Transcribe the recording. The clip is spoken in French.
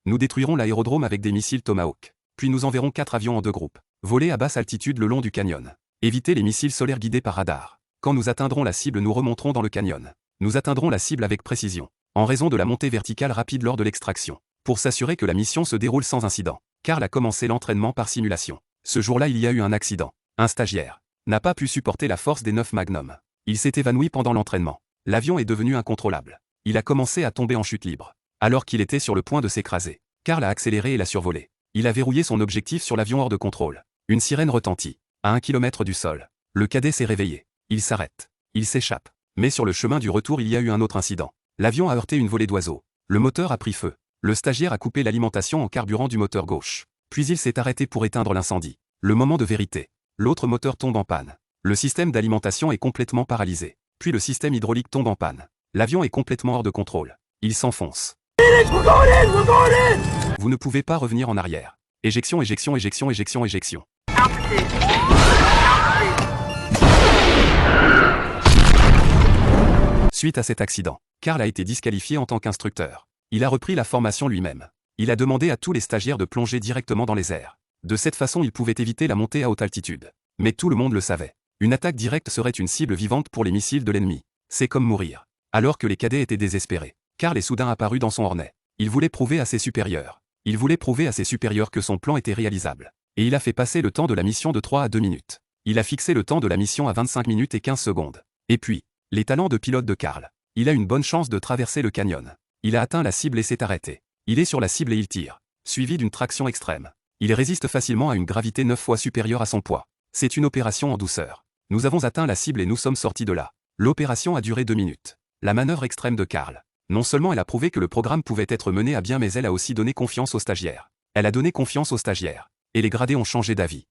Nous détruirons l'aérodrome avec des missiles Tomahawk. Puis nous enverrons 4 avions en 2 groupes. Voler à basse altitude le long du canyon. Éviter les missiles solaires guidés par radar. Quand nous atteindrons la cible, nous remonterons dans le canyon. Nous atteindrons la cible avec précision, en raison de la montée verticale rapide lors de l'extraction. Pour s'assurer que la mission se déroule sans incident, Karl a commencé l'entraînement par simulation. Ce jour-là, il y a eu un accident. Un stagiaire n'a pas pu supporter la force des 9 Magnum. Il s'est évanoui pendant l'entraînement. L'avion est devenu incontrôlable. Il a commencé à tomber en chute libre. Alors qu'il était sur le point de s'écraser, Karl a accéléré et l'a survolé. Il a verrouillé son objectif sur l'avion hors de contrôle. Une sirène retentit. À 1 km du sol. Le cadet s'est réveillé. Il s'arrête. Il s'échappe. Mais sur le chemin du retour, il y a eu un autre incident. L'avion a heurté une volée d'oiseaux. Le moteur a pris feu. Le stagiaire a coupé l'alimentation en carburant du moteur gauche. Puis il s'est arrêté pour éteindre l'incendie. Le moment de vérité. L'autre moteur tombe en panne. Le système d'alimentation est complètement paralysé. Puis le système hydraulique tombe en panne. L'avion est complètement hors de contrôle. Il s'enfonce. Vous ne pouvez pas revenir en arrière. Éjection, éjection, éjection, éjection, éjection. Suite à cet accident, Karl a été disqualifié en tant qu'instructeur. Il a repris la formation lui-même. Il a demandé à tous les stagiaires de plonger directement dans les airs. De cette façon, il pouvait éviter la montée à haute altitude. Mais tout le monde le savait. Une attaque directe serait une cible vivante pour les missiles de l'ennemi. C'est comme mourir. Alors que les cadets étaient désespérés, Karl est soudain apparu dans son Hornet. Il voulait prouver à ses supérieurs. Il voulait prouver à ses supérieurs que son plan était réalisable. Et il a fait passer le temps de la mission de 3 à 2 minutes. Il a fixé le temps de la mission à 25 minutes et 15 secondes. Et puis, les talents de pilote de Karl. Il a une bonne chance de traverser le canyon. Il a atteint la cible et s'est arrêté. Il est sur la cible et il tire. Suivi d'une traction extrême. Il résiste facilement à une gravité 9 fois supérieure à son poids. C'est une opération en douceur. Nous avons atteint la cible et nous sommes sortis de là. L'opération a duré 2 minutes. La manœuvre extrême de Karl. Non seulement elle a prouvé que le programme pouvait être mené à bien, mais elle a aussi donné confiance aux stagiaires. Elle a donné confiance aux stagiaires. Et les gradés ont changé d'avis.